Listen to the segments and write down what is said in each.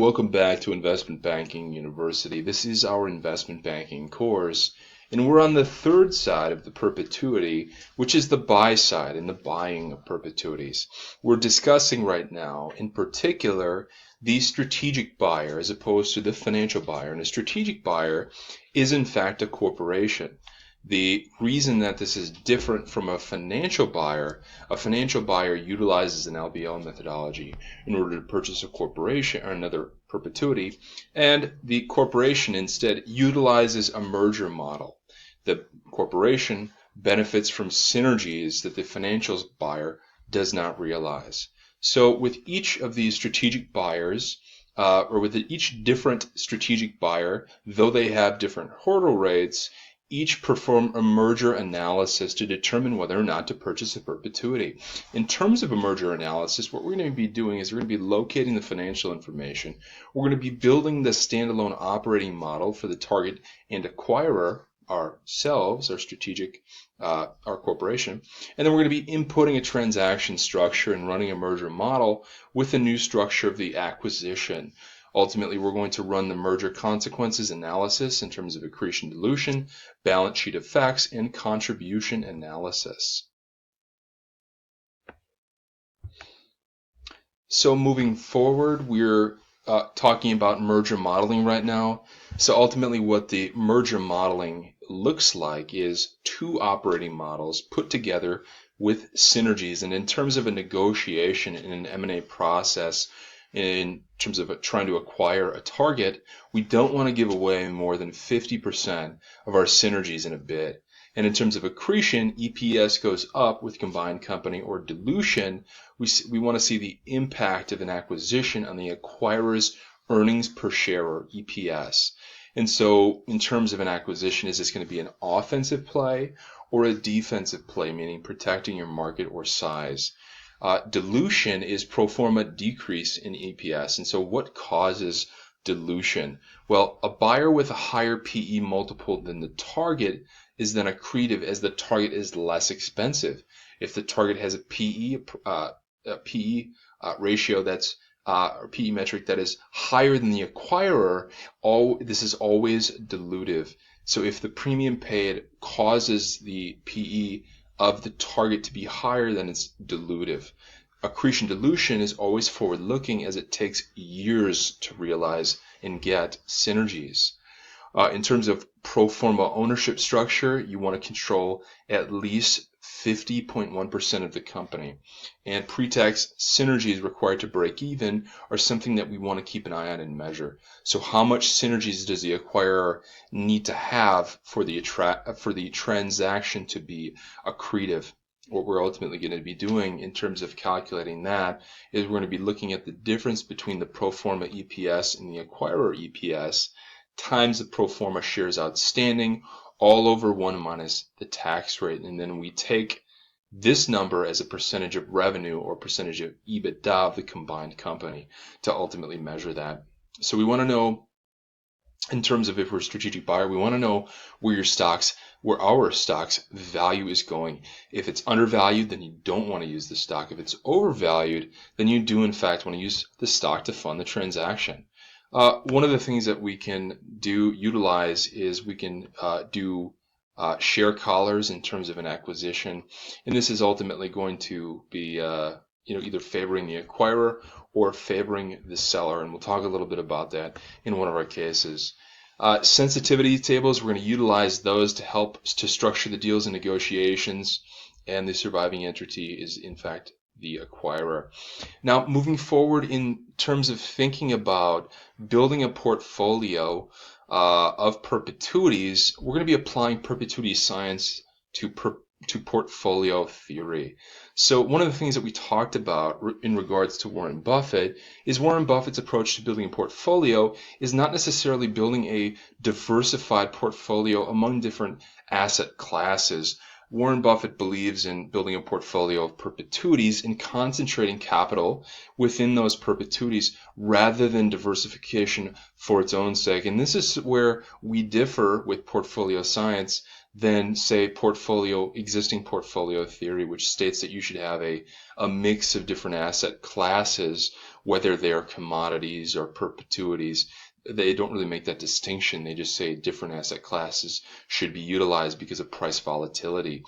welcome back to Investment Banking University. This is our investment banking course, and we're on the third side of the perpetuity, which is the buy side and the buying of perpetuities. We're discussing right now, in particular, the strategic buyer as opposed to the financial buyer. And a strategic buyer is in fact a corporation. The reason that this is different from a financial buyer utilizes an LBO methodology in order to purchase a corporation or another perpetuity, and the corporation instead utilizes a merger model. The corporation benefits from synergies that the financial buyer does not realize. So with each of these strategic buyers, or with each different strategic buyer, though they have different hurdle rates, each perform a merger analysis to determine whether or not to purchase a perpetuity. In terms of a merger analysis, what we're going to be doing is we're going to be locating the financial information. We're going to be building the standalone operating model for the target and acquirer, ourselves, our strategic, our corporation, and then we're going to be inputting a transaction structure and running a merger model with the new structure of the acquisition. Ultimately, we're going to run the merger consequences analysis in terms of accretion dilution, balance sheet effects, and contribution analysis. So moving forward, we're talking about merger modeling right now. So ultimately what the merger modeling looks like is two operating models put together with synergies. And in terms of a negotiation in an M&A process, in terms of trying to acquire a target, we don't want to give away more than 50% of our synergies in a bid. And in terms of accretion, EPS goes up with combined company, or dilution, we want to see the impact of an acquisition on the acquirer's earnings per share, or EPS. And so in terms of an acquisition, is this going to be an offensive play or a defensive play, meaning protecting your market or size? Dilution is pro forma decrease in EPS. And so what causes dilution? Well, a buyer with a higher PE multiple than the target is then accretive as the target is less expensive. If the target has a PE ratio that's or PE metric that is higher than the acquirer, this is always dilutive. So if the premium paid causes the PE of the target to be higher, then it's dilutive. Accretion dilution is always forward-looking, as it takes years to realize and get synergies. In terms of pro forma ownership structure, you want to control at least 50.1% of the company. And pre-tax synergies required to break even are something that we want to keep an eye on and measure. So how much synergies does the acquirer need to have for the transaction to be accretive? What we're ultimately going to be doing in terms of calculating that is we're going to be looking at the difference between the pro forma EPS and the acquirer EPS times the pro forma shares outstanding, all over 1 minus the tax rate. And then we take this number as a percentage of revenue or percentage of EBITDA of the combined company to ultimately measure that. So we want to know, in terms of if we're a strategic buyer, we want to know where our stock's value is going. If it's undervalued, then you don't want to use the stock. If it's overvalued, then you do in fact want to use the stock to fund the transaction. One of the things that we can utilize is we can do share collars in terms of an acquisition, and this is ultimately going to be either favoring the acquirer or favoring the seller, and we'll talk a little bit about that in one of our cases. Sensitivity tables, we're going to utilize those to help to structure the deals and negotiations, and the surviving entity is in fact the acquirer. Now, moving forward in terms of thinking about building a portfolio of perpetuities, we're going to be applying perpetuity science to portfolio theory. So one of the things that we talked about in regards to Warren Buffett is Warren Buffett's approach to building a portfolio is not necessarily building a diversified portfolio among different asset classes. Warren Buffett believes in building a portfolio of perpetuities and concentrating capital within those perpetuities rather than diversification for its own sake. And this is where we differ with portfolio science. than, say, existing portfolio theory, which states that you should have a mix of different asset classes, whether they are commodities or perpetuities. They don't really make that distinction. They just say different asset classes should be utilized because of price volatility.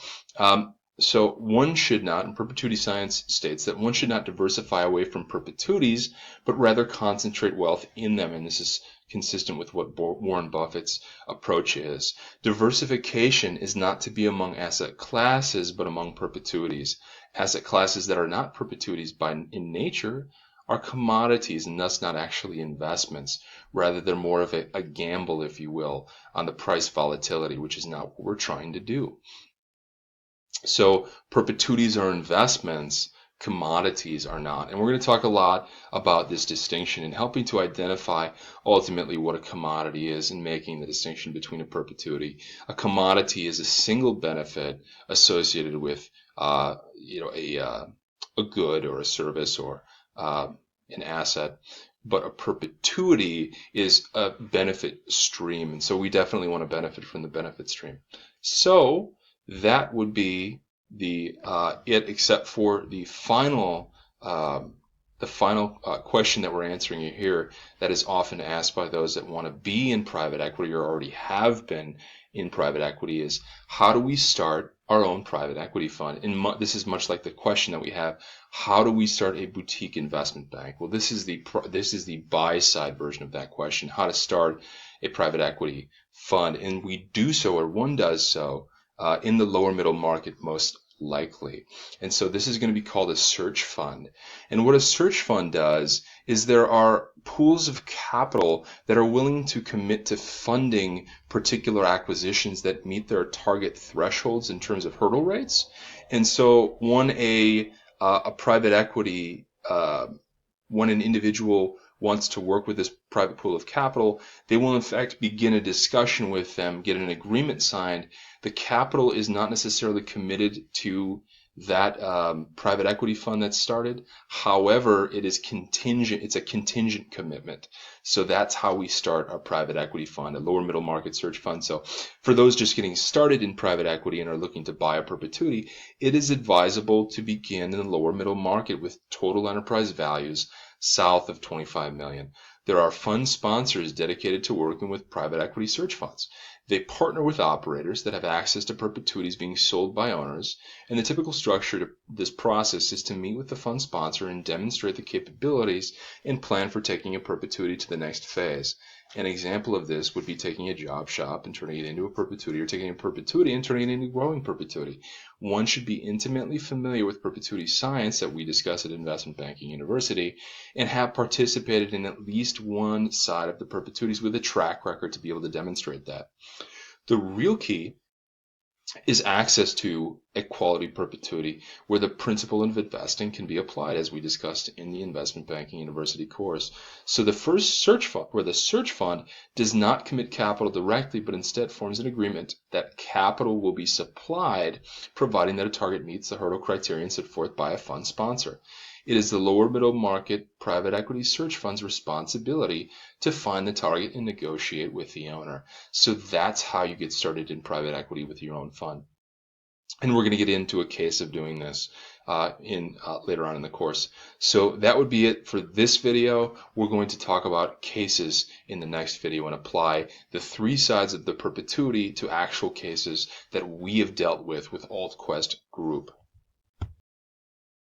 So one should not, and perpetuity science states that one should not diversify away from perpetuities, but rather concentrate wealth in them. And this is consistent with what Warren Buffett's approach is. Diversification is not to be among asset classes, but among perpetuities. Asset classes that are not perpetuities in nature are commodities and thus not actually investments. Rather, they're more of a gamble, if you will, on the price volatility, which is not what we're trying to do. So perpetuities are investments, commodities are not. And we're going to talk a lot about this distinction and helping to identify ultimately what a commodity is and making the distinction between a perpetuity. A commodity is a single benefit associated with a good or a service or an asset. But a perpetuity is a benefit stream. And so we definitely want to benefit from the benefit stream. So that would be except for the final question that we're answering here that is often asked by those that want to be in private equity or already have been in private equity is, how do we start our own private equity fund? And this is much like the question that we have, how do we start a boutique investment bank? Well, this is the buy side version of that question, how to start a private equity fund. And we do so, or one does so, in the lower middle market most likely. And so this is going to be called a search fund. And what a search fund does is there are pools of capital that are willing to commit to funding particular acquisitions that meet their target thresholds in terms of hurdle rates. And so when a private equity, when an individual wants to work with this private pool of capital, they will in fact begin a discussion with them, get an agreement signed. The capital is not necessarily committed to that private equity fund that's started. However, it is contingent. It's a contingent commitment. So that's how we start our private equity fund, a lower middle market search fund. So for those just getting started in private equity and are looking to buy a perpetuity, it is advisable to begin in the lower middle market with total enterprise values south of 25 million. There are fund sponsors dedicated to working with private equity search funds. They partner with operators that have access to perpetuities being sold by owners, and the typical structure to this process is to meet with the fund sponsor and demonstrate the capabilities and plan for taking a perpetuity to the next phase. An example of this would be taking a job shop and turning it into a perpetuity, or taking a perpetuity and turning it into a growing perpetuity. One should be intimately familiar with perpetuity science that we discuss at Investment Banking University and have participated in at least one side of the perpetuities with a track record to be able to demonstrate that. The real key is access to a quality perpetuity where the principle of investing can be applied, as we discussed in the Investment Banking University course. So the first search fund, where the search fund does not commit capital directly, but instead forms an agreement that capital will be supplied, providing that a target meets the hurdle criterion set forth by a fund sponsor. It is the lower middle market private equity search fund's responsibility to find the target and negotiate with the owner. So that's how you get started in private equity with your own fund. And we're going to get into a case of doing this later on in the course. So that would be it for this video. We're going to talk about cases in the next video and apply the three sides of the perpetuity to actual cases that we have dealt with AltQuest Group.